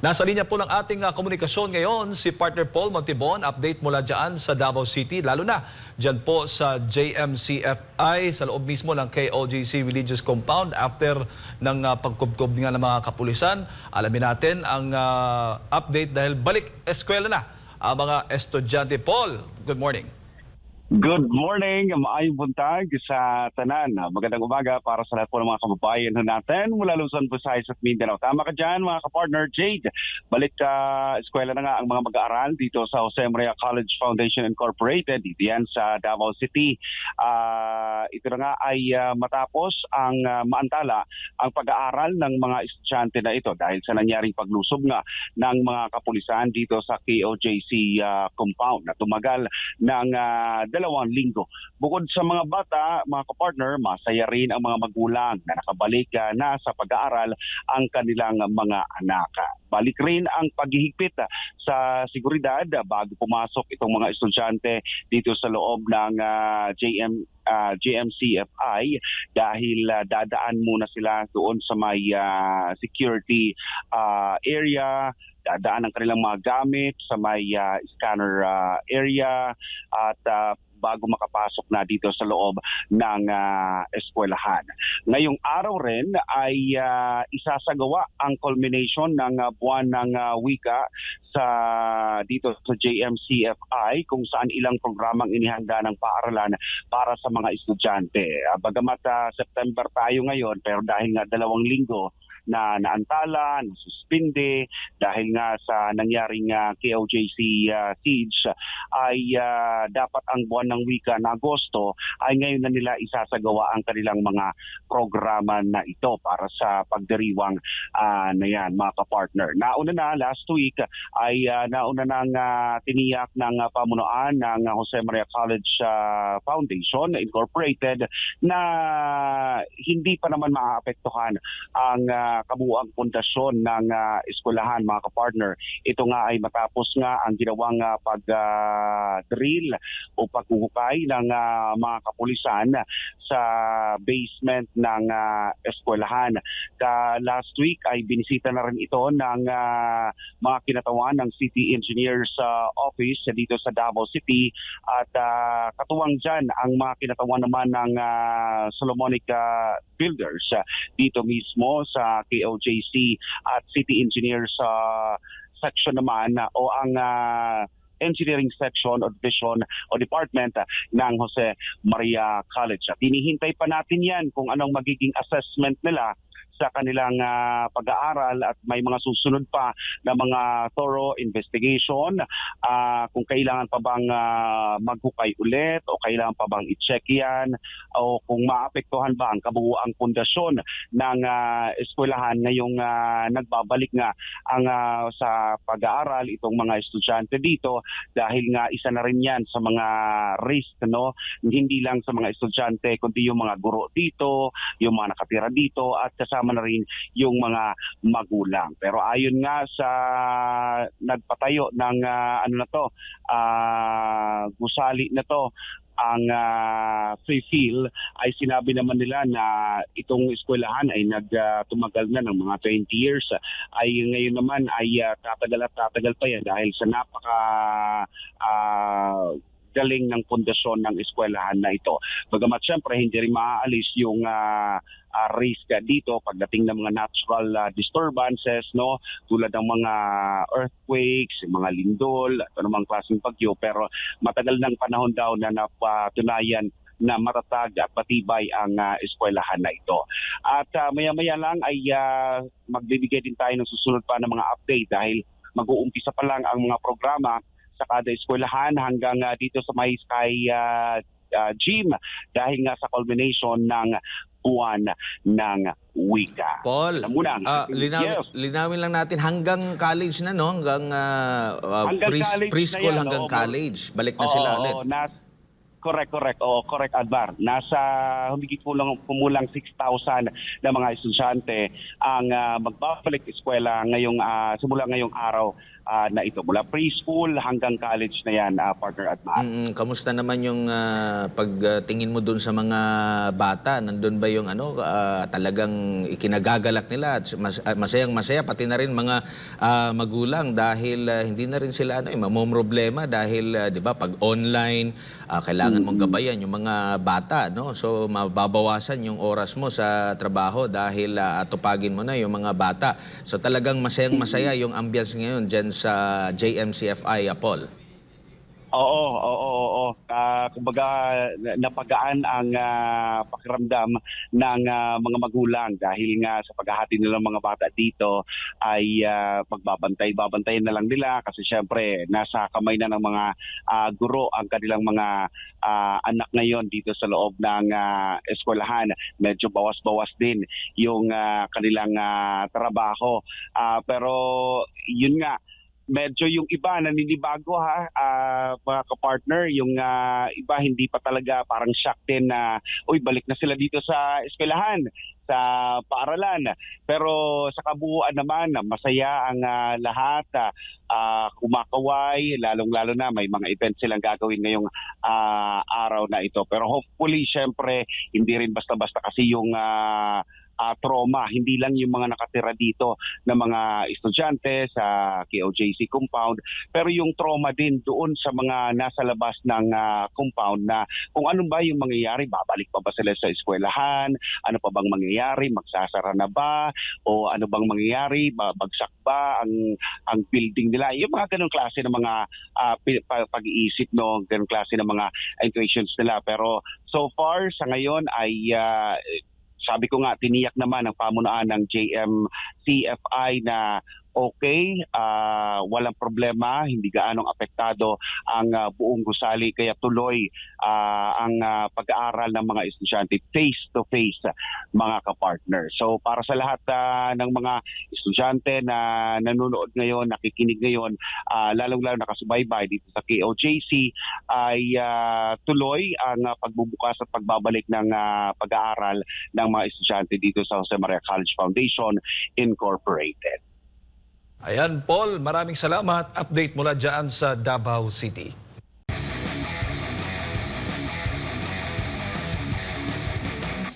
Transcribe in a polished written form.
Nasa linya po ng ating komunikasyon ngayon si partner Paul Montibon. Update mula dyan sa Davao City, lalo na dyan po sa JMCFI sa loob mismo ng KOJC Religious Compound after ng pagkubkob nga ng mga kapulisan. Alamin natin ang update dahil balik eskwela na ang mga estudyante. Paul, good morning. Good morning, maayong buntag sa tanan. Magandang umaga para sa lahat po ng mga kababayan natin mula Luzon, Visayas at Mindanao. Tama ka dyan mga kapartner Jade. Balik eskwela na nga ang mga mag-aaral dito sa Jose Maria College Foundation Incorporated. Dito yan sa Davao City. Ito na nga ay matapos ang maantala ang pag-aaral ng mga estudyante na ito dahil sa nangyaring paglusob nga ng mga kapulisan dito sa KOJC compound na tumagal ng 2 linggo. Bukod sa mga bata, mga kapartner, masaya rin ang mga magulang na nakabalik na sa pag-aaral ang kanilang mga anak. Balik rin ang paghihigpit sa seguridad bago pumasok itong mga estudyante dito sa loob ng JMCFI dahil dadaan muna sila doon sa may security area, dadaan ang kanilang mga gamit sa may scanner area at bago makapasok na dito sa loob ng eskwelahan. Ngayong araw rin ay isasagawa ang culmination ng buwan ng wika dito sa JMCFI kung saan ilang programang inihanda ng paaralan para sa mga estudyante. Bagamat September tayo ngayon pero dahil nga 2 linggo na naantala, nasuspinde dahil nga sa nangyaring KOJC siege ay dapat ang buwan ng wika na Agosto ay ngayon na nila isasagawa ang kanilang mga programa na ito para sa pagdiriwang na yan mga kapartner. Nauna na last week ay nauna nang tiniyak ng pamunuan ng Jose Maria College Foundation Incorporated na hindi pa naman maaapektuhan ang kabuuang pundasyon ng eskwelahan mga kapartner. Ito nga ay matapos nga ang ginawang pag-drill o paghuhukay ng mga kapulisan sa basement ng eskwelahan. Last week ay binisita na rin ito ng mga kinatawan ng City Engineers Office dito sa Davao City at katuwang dyan ang mga kinatawan naman ng Solomonic Builders dito mismo sa KOJC at City Engineers section naman o ang engineering section o division o department ng Jose Maria College. At hinihintay pa natin yan kung anong magiging assessment nila sa kanilang pag-aaral at may mga susunod pa na mga thorough investigation kung kailangan pa bang maghukay ulit o kailangan pa bang i-check yan o kung maapektuhan ba ang kabuuang pundasyon ng eskwelahan ngayong nagbabalik nga ang sa pag-aaral itong mga estudyante dito dahil nga isa na rin yan sa mga risk, no? Hindi lang sa mga estudyante kundi yung mga guro dito, yung mga nakatira dito at kasama na rin yung mga magulang. Pero ayon nga sa nagpatayo ng gusali na to ang feel ay sinabi naman nila na itong eskwelahan ay tumagal na ng mga 20 years ay ngayon naman ay tatagal pa yan dahil sa napaka galing ng pundasyon ng eskwelahan na ito. Bagamat siyempre hindi rin maaalis yung risk dito pagdating ng mga natural disturbances, no, tulad ng mga earthquakes, mga lindol, at anumang klaseng bagyo, pero matagal ng panahon daw na napatunayan na matatag at matibay ang eskwelahan na ito. At maya-maya lang ay magbibigay din tayo ng susunod pa ng mga update dahil mag-uumpisa pa lang ang mga programa sa kada eskwelahan hanggang dito sa may Sky Gym dahil nga sa culmination ng buwan ng wika. Paul, linawin lang natin hanggang college na, no? Hanggang preschool hanggang college. Balik na sila ulit. Correct. Correct, Advar. Nasa humigit kumulang 6,000 na mga estudyante ang magbabalik eskwela ngayong simula ngayong araw na ito. Mula preschool hanggang college na yan, partner at Matt. Kamusta naman yung pagtingin mo dun sa mga bata? Nandun ba yung talagang ikinagagalak nila at masayang-masaya pati na rin mga magulang dahil hindi na rin sila mamomroblema dahil 'di ba pag online kailangan mong gabayan yung mga bata, no? So mababawasan yung oras mo sa trabaho dahil atupagin mo na yung mga bata. So talagang masayang-masaya yung ambience ngayon diyan sa JMCFI, Paul. Oo. Kumbaga napagaan ang pakiramdam ng mga magulang dahil nga sa paghahati nilang mga bata dito ay pagbabantay-babantayan na lang nila kasi syempre nasa kamay na ng mga guro ang kanilang mga anak ngayon dito sa loob ng eskwelahan. Medyo bawas-bawas din yung kanilang trabaho. Pero yun nga, medyo yung iba naninibago mga kapartner, yung iba hindi pa talaga, parang shock din na balik na sila dito sa eskwelahan, sa paaralan. Pero sa kabuuan naman, masaya ang lahat, kumakaway, lalong-lalo na may mga events silang gagawin ngayong araw na ito. Pero hopefully, syempre, hindi rin basta-basta kasi yung trauma, hindi lang yung mga nakatira dito na mga estudyante sa KOJC compound, pero yung trauma din doon sa mga nasa labas ng compound na kung ano ba yung mangyayari, babalik pa ba sila sa eskwelahan, ano pa bang mangyayari, magsasara na ba, o ano bang mangyayari, babagsak ba ang building nila, yung mga ganong klase ng mga pag-iisip, no, ganong klase ng mga intuitions nila. Pero so far sa ngayon ay sabi ko nga, tiniyak naman ng pamunuan ng JMCFI na okay, walang problema, hindi gaanong apektado ang buong gusali, kaya tuloy ang pag-aaral ng mga estudyante face-to-face, mga kapartner. So para sa lahat ng mga estudyante na nanonood ngayon, nakikinig ngayon, lalong-lalo nakasubaybay dito sa KOJC, ay tuloy ang pagbubukas at pagbabalik ng pag-aaral ng mga estudyante dito sa Jose Maria College Foundation Incorporated. Ayan, Paul, maraming salamat. Update mula dyan sa Davao City.